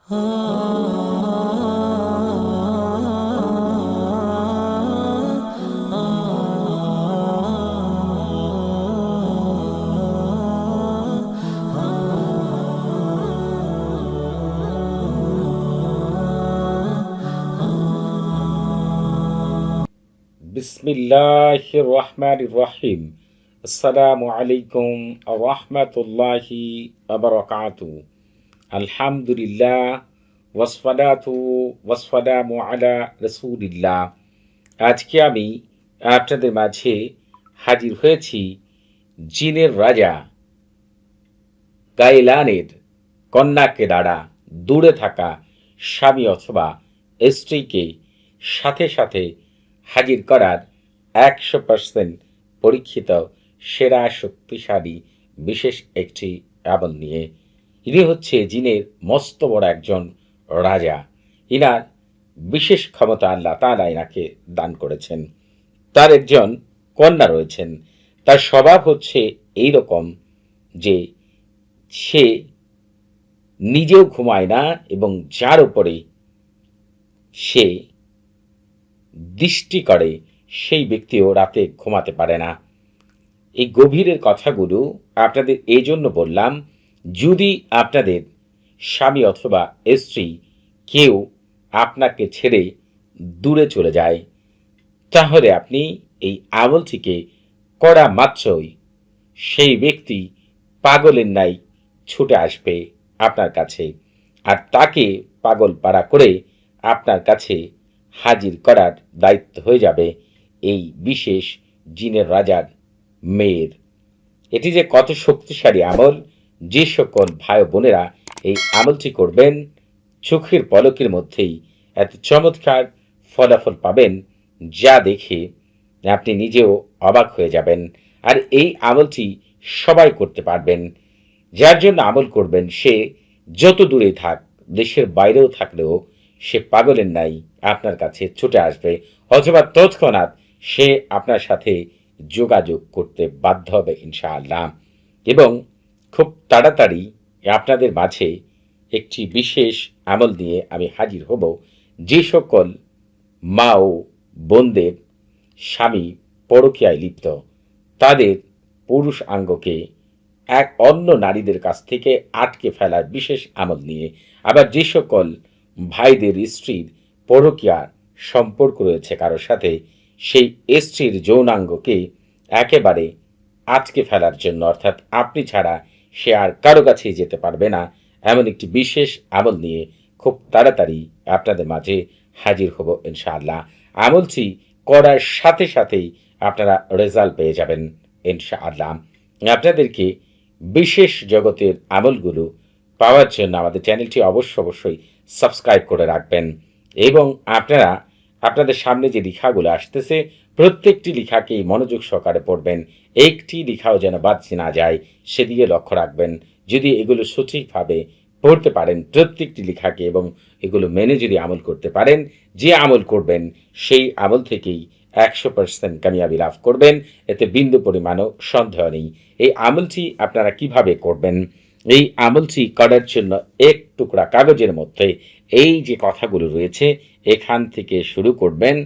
বিসমিল্লাহির রহমানির রহিম। আসসালামু আলাইকুম রহমতুল্লাহি বারাকাতুহু। আলহামদুলিল্লাহ ওয়াসসালাতু ওয়াসসালামু আলা রাসূলিল্লাহ। আজকে আমি আপনাদের মাঝে হাজির হয়েছি জিনের রাজা গাইলানের কন্যাকে দ্বারা দূরে থাকা স্বামী অথবা স্ত্রীকে সাথে সাথে হাজির করার 100% পরীক্ষিত সেরা শক্তিশালী বিশেষ একটি আমল নিয়ে। ইনি হচ্ছে জিনের মস্ত বড় একজন রাজা। ইনার বিশেষ ক্ষমতা আল্লাহ তাআলা ইনাকে দান করেছেন। তার একজন কন্যা রয়েছেন। তার স্বভাব হচ্ছে এই রকম যে সে নিজেও ঘুমায় না এবং যার উপরে সে দৃষ্টি করে সেই ব্যক্তিও রাতে ঘুমাতে পারে না। এই গভীরের কথাগুলো আপনাদের এই জন্য বললাম, যদি আপনাদের স্বামী অথবা স্ত্রী কেউ আপনাকে ছেড়ে দূরে চলে যায়, তাহলে আপনি এই আমলটিকে করা মাত্রই সেই ব্যক্তি পাগলের ন্যায় ছুটে আসবে আপনার কাছে, আর তাকে পাগল পাড়া করে আপনার কাছে হাজির করার দায়িত্ব হয়ে যাবে এই বিশেষ জিনের রাজার মেয়ের। এটি যে কত শক্তিশালী আমল, যে সকল ভাই বোনেরা এই আমলটি করবেন চোখের পলকের মধ্যেই এত চমৎকার ফলাফল পাবেন, যা দেখে আপনি নিজেও অবাক হয়ে যাবেন। আর এই আমলটি সবাই করতে পারবেন। যার জন্য আমল করবেন সে যত দূরে থাক, দেশের বাইরেও থাকলেও সে পাগলের ন্যায় আপনার কাছে ছুটে আসবে, অথবা তৎক্ষণাৎ সে আপনার সাথে যোগাযোগ করতে বাধ্য হবে ইনশাআল্লাহ। এবং খুব তাড়াতাড়ি আপনাদের মাঝে একটি বিশেষ আমল দিয়ে আমি হাজির হব। যে সকল মা ও বোনদের স্বামী পরকীয়ায় লিপ্ত, তাদের পুরুষ আঙ্গকে এক অন্য নারীদের কাছ থেকে আটকে ফেলার বিশেষ আমল নিয়ে। আবার যে সকল ভাইদের স্ত্রীর পরকীয়ার সম্পর্ক রয়েছে কারোর সাথে, সেই স্ত্রীর যৌনাঙ্গকে একেবারে আটকে ফেলার জন্য, অর্থাৎ আপনি ছাড়া সে আর কারো কাছেই যেতে পারবে না, এমন একটি বিশেষ আমল নিয়ে খুব তাড়াতাড়ি আপনাদের মাঝে হাজির হব ইনশাআল্লাহ। আমলটি করার সাথে সাথেই আপনারা রেজাল্ট পেয়ে যাবেন ইনশাআল্লাহ। আপনাদেরকে বিশেষ জগতের আমলগুলো পাওয়ার জন্য আমাদের চ্যানেলটি অবশ্যই সাবস্ক্রাইব করে রাখবেন। এবং আপনারা আপনাদের সামনে যে লেখাগুলো আসতেছে প্রত্যেকটি লেখাকেই মনোযোগ সহকারে পড়বেন। একটি লেখাও যেন বাদ না যায় সেদিকে লক্ষ্য রাখবেন। যদি এগুলো সঠিকভাবে পড়তে পারেন প্রত্যেকটি লেখাকে, এবং এগুলো মেনে যদি আমল করতে পারেন, যে আমল করবেন সেই আমল থেকেই 100% কামিয়াবি লাভ করবেন, এতে বিন্দু পরিমাণও সন্দেহ নেই। এই আমলটি আপনারা কিভাবে করবেন? এই আমলটি করার জন্য এক টুকরা কাগজের মধ্যে এই যে কথাগুলো রয়েছে এখান থেকে শুরু করবেন,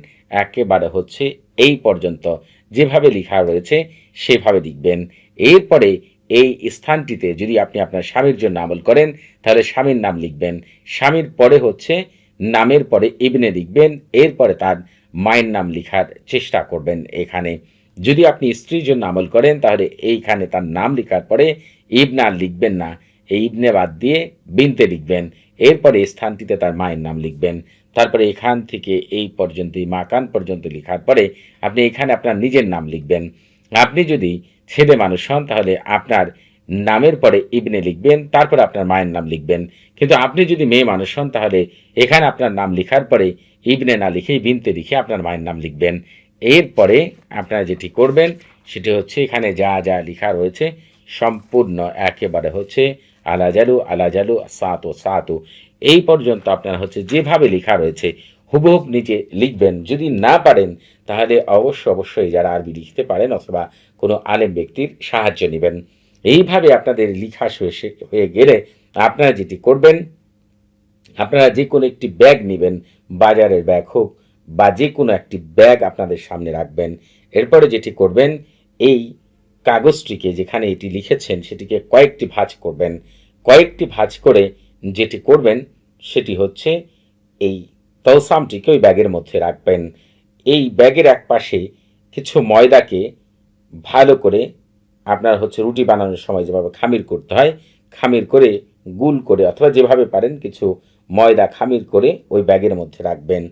একেবারে হচ্ছে এই পর্যন্ত যেভাবে লেখা রয়েছে সেভাবে লিখবেন। এরপরে এই স্থানটিতে যদি আপনি আপনার স্বামীর জন্য আমল করেন তাহলে স্বামীর নাম লিখবেন, স্বামীর পরে হচ্ছে নামের পরে ইবনে লিখবেন, এরপরে তার মায়ের নাম লেখার চেষ্টা করবেন এখানে। যদি আপনি স্ত্রীর জন্য আমল করেন তাহলে এইখানে তার নাম লেখার পরে ইবনে আর লিখবেন না, এই ইবনে বাদ দিয়ে বিনতে লিখবেন, এরপরে স্থানটিতে তার মায়ের নাম লিখবেন। তারপরে এখান থেকে এই পর্যন্ত মাকান পর্যন্ত লেখার পরে আপনি এখানে আপনার নিজের নাম লিখবেন। আপনি যদি ছেলে মানুষ হন তাহলে আপনার নামের পরে ইবনে লিখবেন, তারপরে আপনার মায়ের নাম লিখবেন। কিন্তু আপনি যদি মেয়ে মানুষ হন তাহলে এখানে আপনার নাম লেখার পরে ইবনে না লিখেই বিনতে লিখে আপনার মায়ের নাম লিখবেন। এরপরে আপনারা যেটি করবেন সেটি হচ্ছে এখানে যা যা লেখা রয়েছে সম্পূর্ণ একেবারে হচ্ছে আলা জালু সাতু এই পর্যন্ত আপনারা হচ্ছে যেভাবে লেখা রয়েছে হুবহুব নিচে লিখবেন। যদি না পারেন তাহলে অবশ্যই যারা আরবি লিখতে পারেন অথবা কোনো আলেম ব্যক্তির সাহায্য নেবেন। এইভাবে আপনাদের লেখা হয়ে গেলে আপনারা যেটি করবেন, আপনারা যে কোনো একটি ব্যাগ নেবেন, বাজারের ব্যাগ হোক বা যে কোনো একটি ব্যাগ আপনাদের সামনে রাখবেন। এরপরে যেটি করবেন, এই কাগজটিকে যেখানে এটি লিখেছেন সেটিকে কয়েকটি ভাঁজ করবেন। কয়েকটি ভাঁজ করে যেটি করবেন সেটি হচ্ছে এই তলসামটিকে ওই ব্যাগের মধ্যে রাখবেন। এই ব্যাগের এক পাশে কিছু ময়দাকে ভালো করে আপনার হচ্ছে রুটি বানানোর সময় যেভাবে খামির করতে হয়, খামির করে গুল করে অথবা যেভাবে পারেন কিছু ময়দা খামির করে ওই ব্যাগের মধ্যে রাখবেন।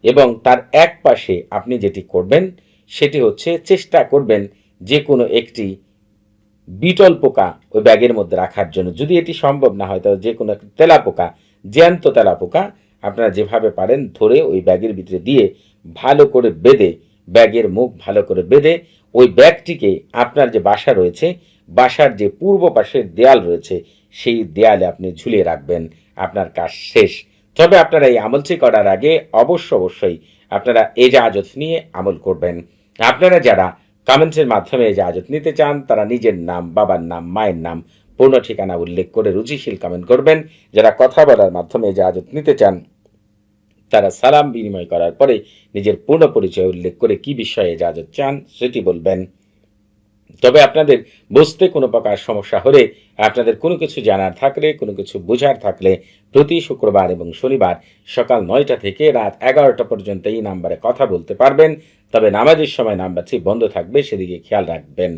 এবং তার এক পাশে আপনি যেটি করবেন সেটি হচ্ছে চেষ্টা করবেন যে কোনো একটি বিটল পোকা ওই ব্যাগের মধ্যে রাখার জন্য। যদি এটি সম্ভব না হয় তাহলে যে কোনো একটা তেলাপোকা, জ্যান্ত তেলাপোকা আপনারা যেভাবে পারেন ধরে ওই ব্যাগের ভিতরে দিয়ে ভালো করে বেঁধে, ব্যাগের মুখ ভালো করে বেঁধে ওই ব্যাগটিকে আপনার যে বাসা রয়েছে, বাসার যে পূর্ব পাশের দেয়াল রয়েছে সেই দেয়ালে আপনি ঝুলিয়ে রাখবেন। আপনার কাজ শেষ। তবে আপনারা এই আমলটি করার আগে অবশ্যই আপনারা এজাজত নিয়ে আমল করবেন। আপনারা যারা কমেন্টের মাধ্যমে এজাজত নিতে চান তারা নিজের নাম, বাবার নাম, মায়ের নাম, পূর্ণ ঠিকানা উল্লেখ করে রুচিশীল কমেন্ট করবেন। যারা কথা বলার মাধ্যমে এজাজত নিতে চান তারা সালাম বিনিময় করার পরে নিজের পূর্ণ পরিচয় উল্লেখ করে কি বিষয়ে এজাজত চান সেটি বলবেন। তবে আপনাদের বুঝতে কোনো প্রকার সমস্যা হলে, আপনাদের কোনো কিছু জানার থাকলে, কোনো কিছু বোঝার থাকলে প্রতি শুক্রবার এবং শনিবার সকাল 9টা থেকে রাত 11টা পর্যন্ত এই নাম্বারে কথা বলতে পারবেন। তবে নামাজের সময় নাম্বারটি বন্ধ থাকবে, সেদিকে খেয়াল রাখবেন।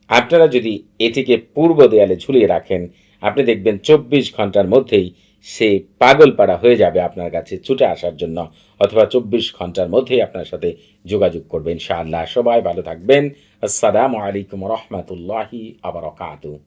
আপনারা যদি এটিকে পূর্ব দেয়ালে ঝুলিয়ে রাখেন, আপনি দেখবেন 24 ঘন্টার মধ্যেই সে পাগলপাড়া হয়ে যাবে আপনার কাছে ছুটে আসার জন্য, অথবা 24 ঘন্টার মধ্যেই আপনার সাথে যোগাযোগ করবেন ইনশাআল্লাহ। সবাই ভালো থাকবেন। আসসালামু আলাইকুম রহমতুল্লাহি আবরাকাতুহু।